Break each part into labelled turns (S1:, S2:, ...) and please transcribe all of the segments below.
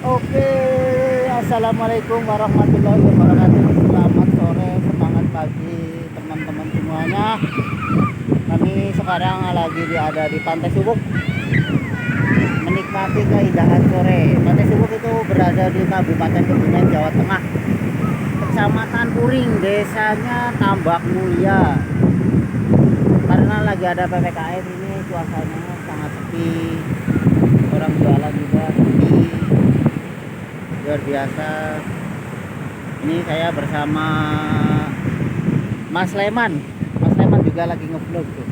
S1: Oke, assalamualaikum warahmatullahi wabarakatuh. Selamat sore, semangat pagi teman-teman semuanya. Kami sekarang lagi ada di Pantai Subuk, menikmati keindahan sore. Pantai Subuk itu berada di Kabupaten Kebumen, Jawa Tengah, Kecamatan Puring, desanya Tambak Mulia. Karena lagi ada PPKM ini, suasananya sangat sepi, orang jualan juga sepi, luar biasa. Ini saya bersama Mas Leman. Mas Leman juga lagi ngevlog tuh,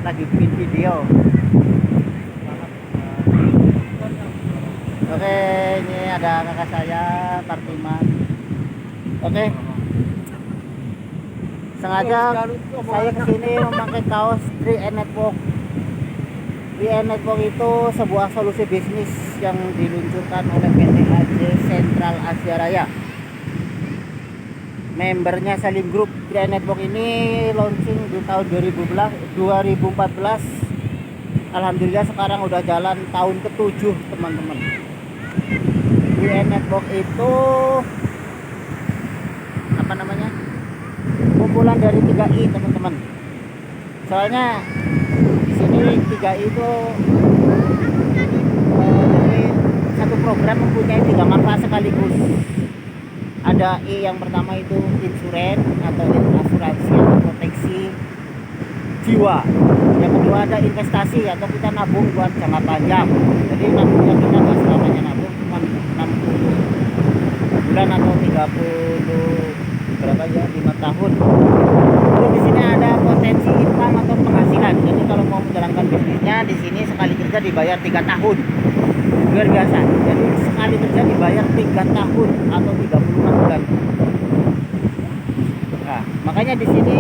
S1: lagi bikin video. Oke, ini ada kakak saya Tartiman. Oke, sengaja saya kesini memakai kaos 3N Network. 3N Network itu sebuah solusi bisnis yang diluncurkan oleh PT AJ Sentral Asia Raya. Membernya Salim Group. 3N Network ini launching di tahun 2014. Alhamdulillah sekarang udah jalan tahun ke-7, teman-teman. 3N Network itu apa namanya? Kumpulan dari 3I, teman-teman. Soalnya di sini 3I itu dari satu program mempunyai 3 manfaat sekaligus. Ada I yang pertama itu insuran atau asuransi atau proteksi jiwa. Yang kedua ada investasi atau kita nabung buat jangka panjang. Jadi nabungnya kita nggak selamanya nabung, cuma 60 bulan atau 30 berapa ya, 5 tahun. Terus di sini ada potensi income atau penghasilan. Jadi kalau mau menjalankan bisnisnya di sini sekali kerja dibayar 3 tahun. Luar biasa. Jadi sekali kerja dibayar 3 tahun atau 36 bulan. Nah, makanya di sini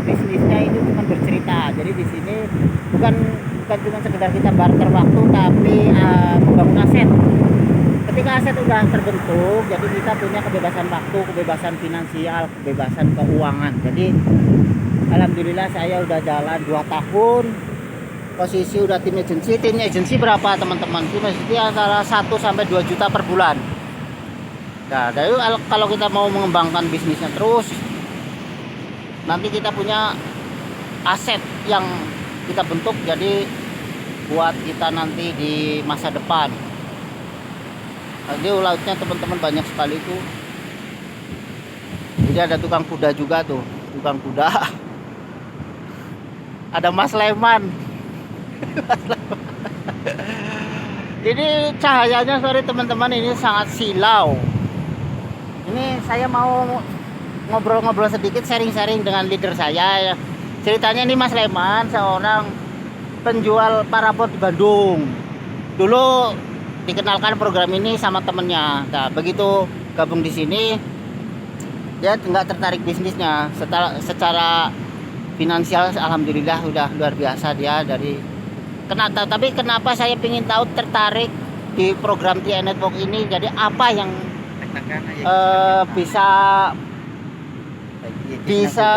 S1: bisnisnya itu cuma bercerita. Jadi di sini bukan cuma sekedar kita barter waktu, tapi membangun aset. Ketika aset udah terbentuk, jadi kita punya kebebasan waktu, kebebasan finansial, kebebasan keuangan. Jadi alhamdulillah saya udah jalan 2 tahun. Posisi udah tim agency berapa teman-teman? Tim agency antara 1 sampai 2 juta per bulan. Nah, dari kalau kita mau mengembangkan bisnisnya terus, nanti kita punya aset yang kita bentuk jadi buat kita nanti di masa depan. Jadi lautnya teman-teman banyak sekali itu. Jadi ada tukang kuda juga tuh, tukang kuda. Ada Mas Leman. Ini cahayanya sorry teman-teman, ini sangat silau. Ini saya mau ngobrol-ngobrol sedikit, sharing-sharing dengan leader saya. Ceritanya ini Mas Leman seorang penjual parabot di Bandung. Dulu dikenalkan program ini sama temennya. Nah, begitu gabung di sini dia nggak tertarik bisnisnya. Secara finansial alhamdulillah udah luar biasa dia dari tapi kenapa saya ingin tahu tertarik di program 3N Network ini? Jadi apa yang bisa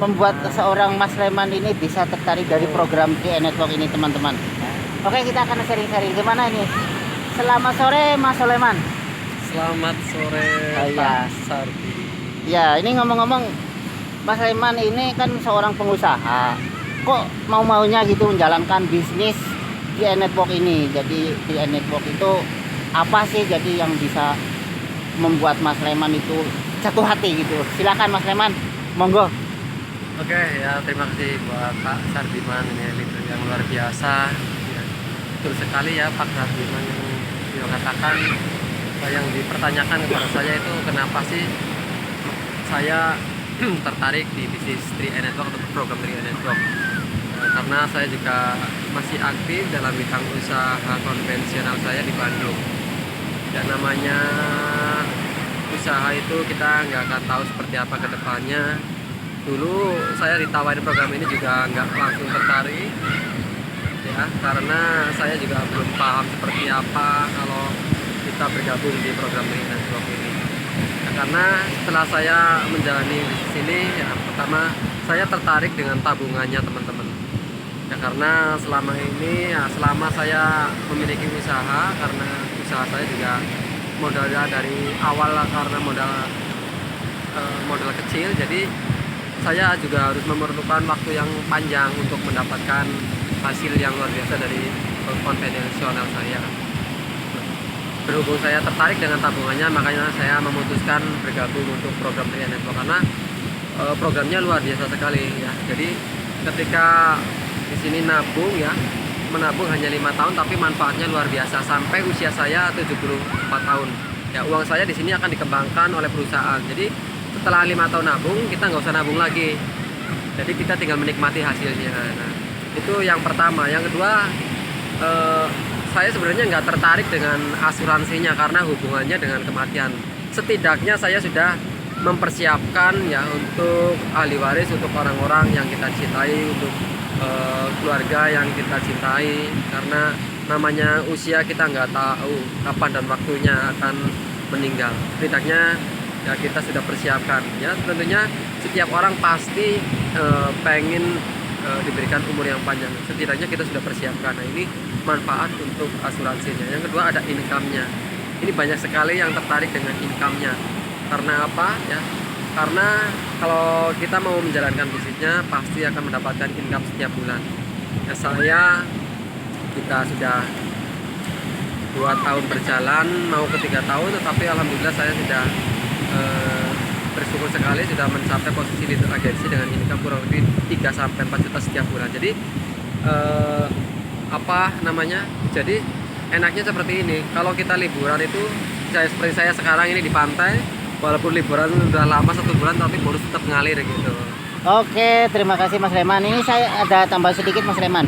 S1: membuat seorang Mas Leman ini bisa tertarik dari program 3N Network ini, teman-teman? Oke, kita akan sharing-sharing gimana ini. Selamat sore Mas Leman.
S2: Selamat sore Pak Sardi.
S1: Ya, ini ngomong-ngomong Mas Leman ini kan seorang pengusaha. Kok mau-maunya gitu menjalankan bisnis 3N Network ini? Jadi 3N Network itu apa sih jadi yang bisa membuat Mas Leman itu jatuh hati gitu? Silakan Mas Leman, monggo.
S2: Oke ya, terima kasih buat Pak Sardiman, ini leader yang luar biasa ya. Betul sekali ya Pak Sardiman yang dikatakan, yang dipertanyakan kepada saya itu kenapa sih saya tertarik di bisnis 3N Network atau program 3N Network. Karena saya juga masih aktif dalam bidang usaha konvensional saya di Bandung. Dan namanya usaha itu kita nggak akan tahu seperti apa ke depannya. Dulu saya ditawarin program ini juga nggak langsung tertarik ya, karena saya juga belum paham seperti apa kalau kita bergabung di program 3N Network ini. Nah, karena setelah saya menjalani di sini ya, pertama saya tertarik dengan tabungannya teman-teman. Ya karena selama ini ya selama saya memiliki usaha, karena usaha saya juga modalnya dari awal lah, karena modal kecil, jadi saya juga harus memerlukan waktu yang panjang untuk mendapatkan hasil yang luar biasa dari konvensional saya. Berhubung saya tertarik dengan tabungannya, makanya saya memutuskan bergabung untuk program Tria Network, karena programnya luar biasa sekali ya. Jadi ketika di sini nabung ya, menabung hanya 5 tahun tapi manfaatnya luar biasa sampai usia saya 74 tahun. Ya, uang saya di sini akan dikembangkan oleh perusahaan. Jadi setelah 5 tahun nabung, kita nggak usah nabung lagi. Jadi kita tinggal menikmati hasilnya. Nah, itu yang pertama. Yang kedua, saya sebenarnya nggak tertarik dengan asuransinya karena hubungannya dengan kematian. Setidaknya saya sudah mempersiapkan ya untuk ahli waris, untuk orang-orang yang kita cintai, untuk keluarga yang kita cintai, karena namanya usia kita nggak tahu kapan dan waktunya akan meninggal. Setidaknya ya kita sudah persiapkan ya. Tentunya setiap orang pasti pengen diberikan umur yang panjang. Setidaknya kita sudah persiapkan. Nah, ini manfaat untuk asuransinya. Yang kedua ada income-nya. Ini banyak sekali yang tertarik dengan income-nya. Karena apa ya? Karena kalau kita mau menjalankan bisnisnya pasti akan mendapatkan income setiap bulan. Ya, kita sudah 2 tahun berjalan, mau ke 3 tahun, tetapi alhamdulillah saya sudah bersyukur sekali sudah mencapai posisi leader agensi dengan income kurang lebih 3-4 juta setiap bulan. Jadi jadi enaknya seperti ini. Kalau kita liburan itu seperti saya sekarang ini di pantai, walaupun liburan udah lama 1 bulan tapi bonus tetap ngalir gitu.
S1: Oke, terima kasih Mas Leman. Ini saya ada tambah sedikit Mas Leman.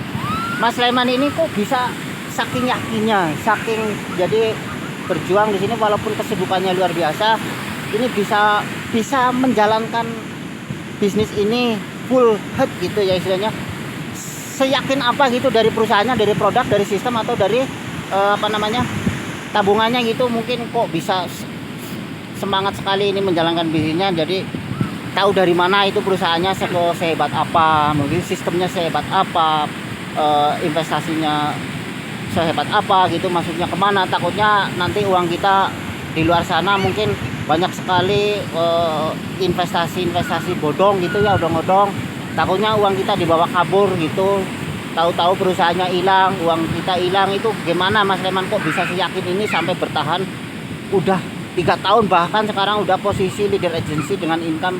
S1: Mas Leman ini kok bisa saking yakinnya, saking jadi berjuang di sini walaupun kesibukannya luar biasa, ini bisa menjalankan bisnis ini full head gitu ya istilahnya. Seyakin apa gitu dari perusahaannya, dari produk, dari sistem, atau dari tabungannya gitu, mungkin kok bisa semangat sekali ini menjalankan bisnisnya. Jadi tahu dari mana itu perusahaannya sehebat apa, mungkin sistemnya sehebat apa, investasinya sehebat apa gitu, maksudnya kemana. Takutnya nanti uang kita di luar sana mungkin banyak sekali investasi bodong gitu ya, odong-odong. Takutnya uang kita dibawa kabur gitu, tahu-tahu perusahaannya hilang, uang kita hilang. Itu gimana Mas Leman kok bisa seyakin ini sampai bertahan udah 3 tahun, bahkan sekarang udah posisi leader agency dengan income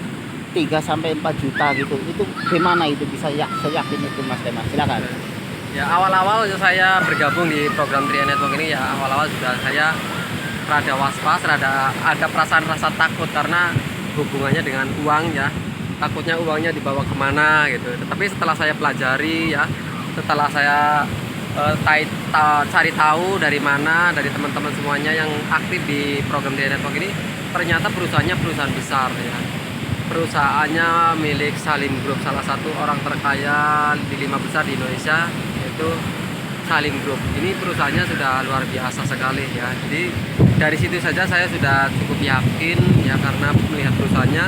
S1: 3-4 juta gitu. Itu gimana itu bisa seyakin itu Mas Leman? Silakan.
S2: Ya, awal-awal saya bergabung di program Tria Network ini ya, awal-awal sudah saya rada was-was, rada ada perasaan rasa takut karena hubungannya dengan uang ya. Takutnya uangnya dibawa kemana gitu. Tetapi setelah saya pelajari ya, setelah saya cari tahu dari mana, dari teman-teman semuanya yang aktif di program Tria Network ini, ternyata perusahaannya perusahaan besar ya. Perusahaannya milik Salim Group, salah satu orang terkaya di 5 besar di Indonesia, yaitu Salim Group. Ini perusahaannya sudah luar biasa sekali ya. Jadi dari situ saja saya sudah cukup yakin ya, karena melihat perusahaannya.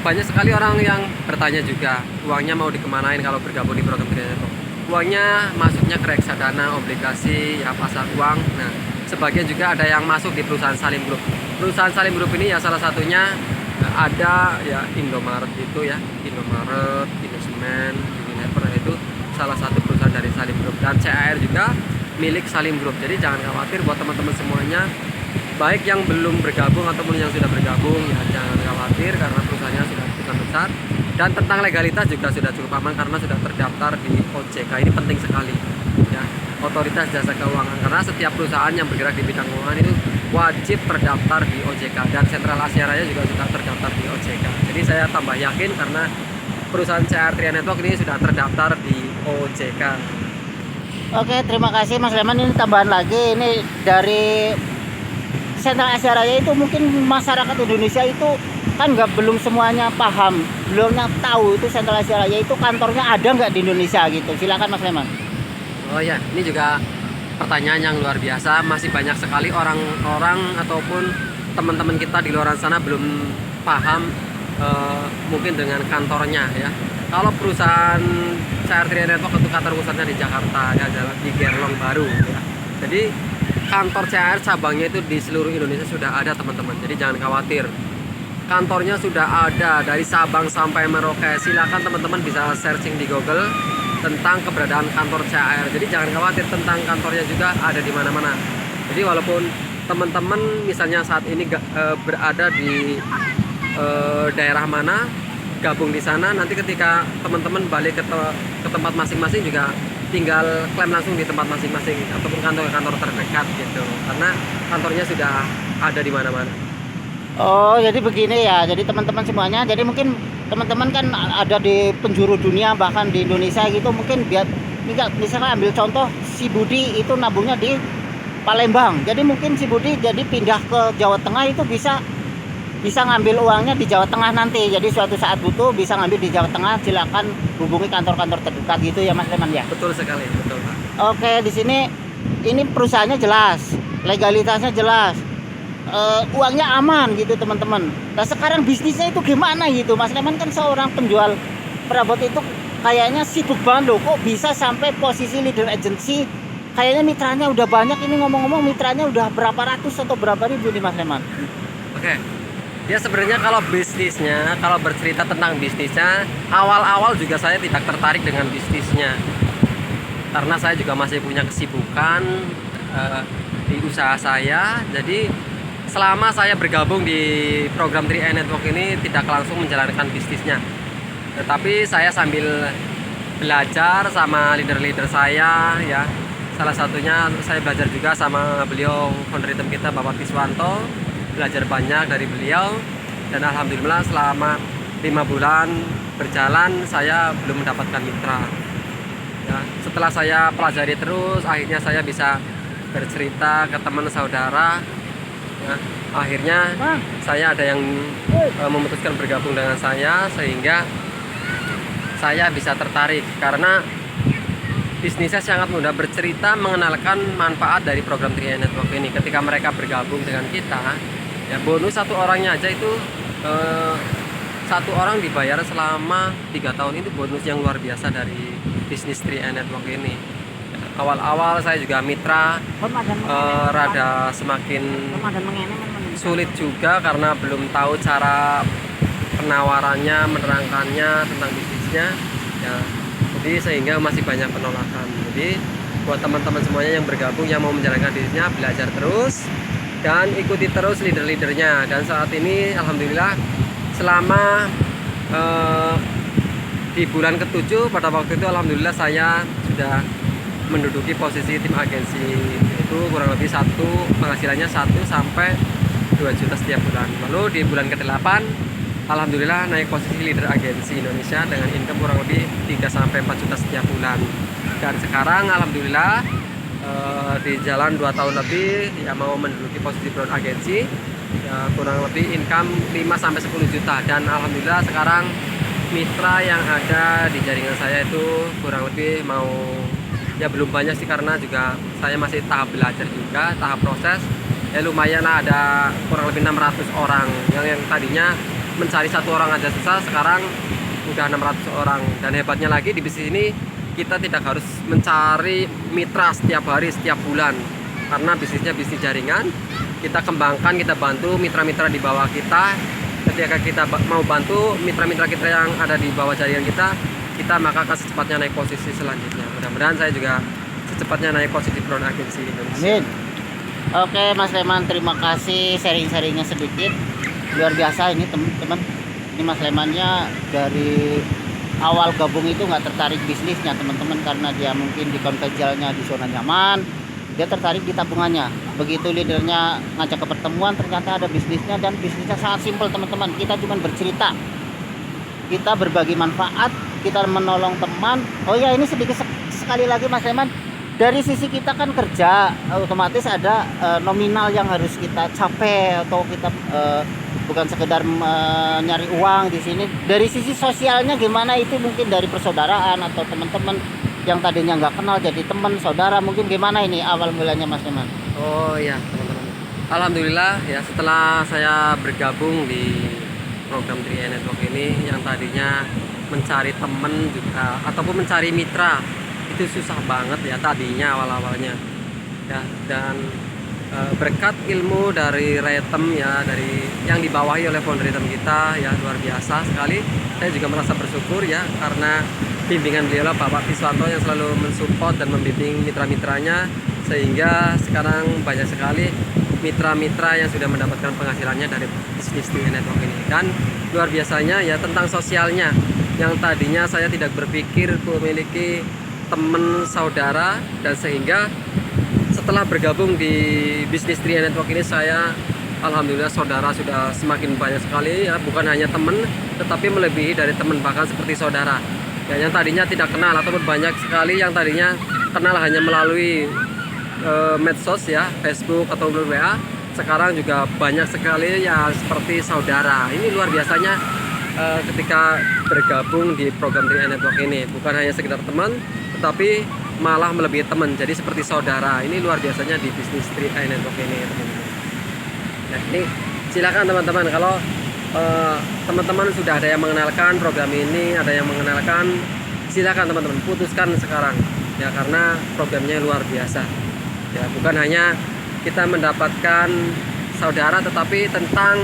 S2: Banyak sekali orang yang bertanya juga uangnya mau dikemanain kalau bergabung di program Tria Network. Uangnya masuknya ke reksadana, obligasi, ya pasar uang. Nah, sebagian juga ada yang masuk di perusahaan Salim Group. Perusahaan Salim Group ini ya salah satunya ada ya Indomaret itu ya, Indomaret, Indosemen, Unilever, itu salah satu perusahaan dari Salim Group. Dan CAR juga milik Salim Group. Jadi jangan khawatir buat teman-teman semuanya, baik yang belum bergabung ataupun yang sudah bergabung ya, jangan khawatir karena perusahaannya sudah perusahaan besar. Dan tentang legalitas juga sudah cukup aman karena sudah terdaftar di OJK. Ini penting sekali ya, Otoritas Jasa Keuangan, karena setiap perusahaan yang bergerak di bidang keuangan itu wajib terdaftar di OJK, dan Sentral Asia Raya juga sudah terdaftar di OJK. Jadi saya tambah yakin karena perusahaan CR Tria Network ini sudah terdaftar di OJK.
S1: Oke, terima kasih Mas Leman. Ini tambahan lagi, ini dari Sentral Asia Raya itu mungkin masyarakat Indonesia itu kan belum semuanya paham, belumnya tahu itu Sentral Asia Raya itu kantornya ada nggak di Indonesia gitu. Silakan Mas Leman.
S2: Oh ya, ini juga pertanyaan yang luar biasa. Masih banyak sekali orang-orang ataupun teman-teman kita di luar sana belum paham mungkin dengan kantornya ya. Kalau perusahaan CR3 Network untuk kantor pusatnya di Jakarta ya, di Gerlong Baru ya. Jadi kantor CR cabangnya itu di seluruh Indonesia sudah ada teman-teman. Jadi jangan khawatir. Kantornya sudah ada dari Sabang sampai Merauke. Silakan teman-teman bisa searching di Google tentang keberadaan kantor CR. Jadi jangan khawatir, tentang kantornya juga ada di mana-mana. Jadi walaupun teman-teman misalnya saat ini berada di daerah mana, gabung di sana, nanti ketika teman-teman balik ke tempat masing-masing juga tinggal klaim langsung di tempat masing-masing ataupun kantor-kantor terdekat gitu. Karena kantornya sudah ada di mana-mana.
S1: Oh, jadi begini ya. Jadi teman-teman semuanya, jadi mungkin teman-teman kan ada di penjuru dunia, bahkan di Indonesia gitu, mungkin biar misalnya ambil contoh si Budi itu nabungnya di Palembang. Jadi mungkin si Budi jadi pindah ke Jawa Tengah itu bisa ngambil uangnya di Jawa Tengah nanti. Jadi suatu saat butuh bisa ngambil di Jawa Tengah, silakan hubungi kantor-kantor terdekat gitu ya Mas Leman ya.
S2: Betul sekali, betul Pak.
S1: Oke, di sini ini perusahaannya jelas, legalitasnya jelas. Uangnya aman gitu teman-teman. Nah sekarang bisnisnya itu gimana gitu? Mas Leman kan seorang penjual perabot itu kayaknya sibuk banget loh. Kok bisa sampai posisi leader agency? Kayaknya mitranya udah banyak. Ini ngomong-ngomong mitranya udah berapa ratus atau berapa ribu nih Mas Leman?
S2: Oke. Ya sebenarnya kalau bisnisnya, kalau bercerita tentang bisnisnya, awal-awal juga saya tidak tertarik dengan bisnisnya. Karena saya juga masih punya kesibukan di usaha saya. Jadi selama saya bergabung di program 3i Network ini tidak langsung menjalankan bisnisnya, tetapi saya sambil belajar sama leader-leader saya ya. Salah satunya saya belajar juga sama beliau, founder item kita Bapak Kiswanto, belajar banyak dari beliau. Dan alhamdulillah selama 5 bulan berjalan saya belum mendapatkan mitra ya. Setelah saya pelajari terus, akhirnya saya bisa bercerita ke teman saudara. Nah, akhirnya saya ada yang memutuskan bergabung dengan saya, sehingga saya bisa tertarik karena bisnisnya sangat mudah bercerita, mengenalkan manfaat dari program 3i Network ini. Ketika mereka bergabung dengan kita, ya bonus satu orangnya aja itu satu orang dibayar selama 3 tahun, itu bonus yang luar biasa dari bisnis 3i Network ini. Awal-awal saya juga mitra rada semakin sulit juga karena belum tahu cara penawarannya, menerangkannya tentang bisnisnya ya. Jadi sehingga masih banyak penolakan. Jadi buat teman-teman semuanya yang bergabung, yang mau menjalankan bisnisnya, belajar terus dan ikuti terus leader-leadernya. Dan saat ini alhamdulillah selama di bulan ke-7 pada waktu itu alhamdulillah saya sudah menduduki posisi tim agensi, itu kurang lebih penghasilannya 1 sampai 2 juta setiap bulan. Lalu di bulan ke-8 alhamdulillah naik posisi leader agensi Indonesia dengan income kurang lebih 3 sampai 4 juta setiap bulan. Dan sekarang alhamdulillah di jalan 2 tahun lebih ya mau menduduki posisi brown agensi ya, kurang lebih income 5 sampai 10 juta. Dan alhamdulillah sekarang mitra yang ada di jaringan saya itu kurang lebih mau ya belum banyak sih, karena juga saya masih tahap belajar juga, tahap proses. Ya lumayan lah, ada kurang lebih 600 orang yang tadinya mencari 1 orang aja susah, sekarang udah 600 orang. Dan hebatnya lagi di bisnis ini kita tidak harus mencari mitra setiap hari, setiap bulan, karena bisnisnya bisnis jaringan. Kita kembangkan, kita bantu mitra-mitra di bawah kita. Ketika kita mau bantu mitra-mitra kita yang ada di bawah jaringan kita maka akan secepatnya naik posisi selanjutnya. Mudah-mudahan saya juga secepatnya naik posisi brown agency Indonesia.
S1: Amin. Oke Mas Leman, terima kasih sharing-sharingnya sedikit. Luar biasa ini teman-teman. Ini Mas Lemannya dari awal gabung itu nggak tertarik bisnisnya teman-teman, karena dia mungkin di konvensionalnya di zona nyaman, dia tertarik di tabungannya. Begitu leadernya ngajak ke pertemuan, ternyata ada bisnisnya, dan bisnisnya sangat simpel teman-teman. Kita cuma bercerita, kita berbagi manfaat, kita menolong teman. Oh ya, ini sedikit sekali lagi Mas Leman, dari sisi kita kan kerja, otomatis ada nominal yang harus kita capai, atau kita bukan sekedar nyari uang di sini. Dari sisi sosialnya gimana, itu mungkin dari persaudaraan atau teman-teman yang tadinya nggak kenal jadi teman saudara, mungkin gimana ini awal mulanya Mas Leman?
S2: Oh iya teman-teman, alhamdulillah ya, setelah saya bergabung di program 3i Network ini, yang tadinya mencari temen juga ataupun mencari mitra itu susah banget ya tadinya awal-awalnya ya. Dan berkat ilmu dari Retem ya, dari yang dibawahi oleh founder Retem kita ya, luar biasa sekali. Saya juga merasa bersyukur ya, karena bimbingan beliau Bapak Fiswanto yang selalu mensupport dan membimbing mitra-mitranya, sehingga sekarang banyak sekali mitra-mitra yang sudah mendapatkan penghasilannya dari bisnis Tree Network ini. Dan luar biasanya ya tentang sosialnya, yang tadinya saya tidak berpikir memiliki teman saudara, dan sehingga setelah bergabung di bisnis Tree Network ini, saya alhamdulillah saudara sudah semakin banyak sekali ya, bukan hanya teman tetapi melebihi dari teman, bahkan seperti saudara ya, yang tadinya tidak kenal, ataupun banyak sekali yang tadinya kenal hanya melalui medsos ya, Facebook atau WA, sekarang juga banyak sekali ya seperti saudara. Ini luar biasanya ketika bergabung di program Tree Network ini, bukan hanya sekedar teman tetapi malah melebihi teman, jadi seperti saudara. Ini luar biasanya di bisnis Tree Network ini, teman-teman. Nah, ini silakan teman-teman, kalau teman-teman sudah ada yang mengenalkan program ini, ada yang mengenalkan, silakan teman-teman putuskan sekarang ya, karena programnya luar biasa ya. Bukan hanya kita mendapatkan saudara, tetapi tentang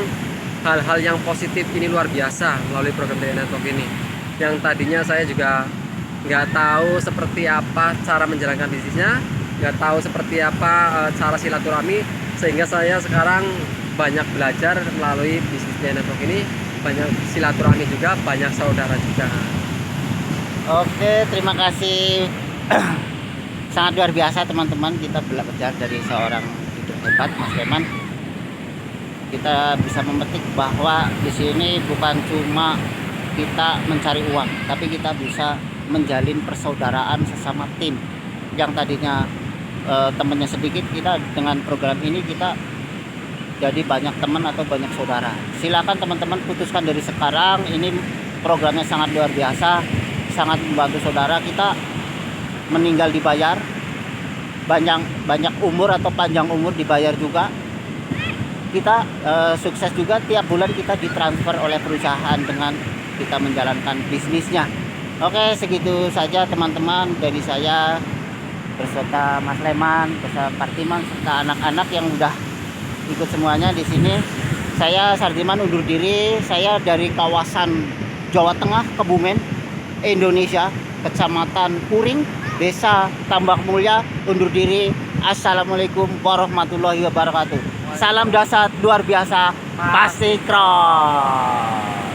S2: hal-hal yang positif ini luar biasa melalui program Tree Network ini, yang tadinya saya juga nggak tahu seperti apa cara menjalankan bisnisnya, nggak tahu seperti apa cara silaturahmi, sehingga saya sekarang banyak belajar melalui bisnis Tree Network ini, banyak silaturahmi juga, banyak saudara juga.
S1: Oke, terima kasih. Sangat luar biasa teman-teman, kita belajar dari seorang hidup hebat, Mas Leman. Kita bisa memetik bahwa di sini bukan cuma kita mencari uang, tapi kita bisa menjalin persaudaraan sesama tim. Yang tadinya temannya sedikit, kita dengan program ini kita jadi banyak teman atau banyak saudara. Silakan teman-teman putuskan dari sekarang. Ini programnya sangat luar biasa, sangat membantu saudara. Kita meninggal dibayar, banyak umur atau panjang umur dibayar juga. Kita sukses juga, tiap bulan kita ditransfer oleh perusahaan dengan kita menjalankan bisnisnya. Oke, segitu saja teman-teman dari saya beserta Mas Leman, beserta Partiman, serta anak-anak yang udah ikut semuanya di sini. Saya Sardiman undur diri. Saya dari kawasan Jawa Tengah, Kebumen, Indonesia, Kecamatan Puring, Desa Tambak Mulya, undur diri. Assalamualaikum warahmatullahi wabarakatuh. Salam dasar luar biasa, pasti keren.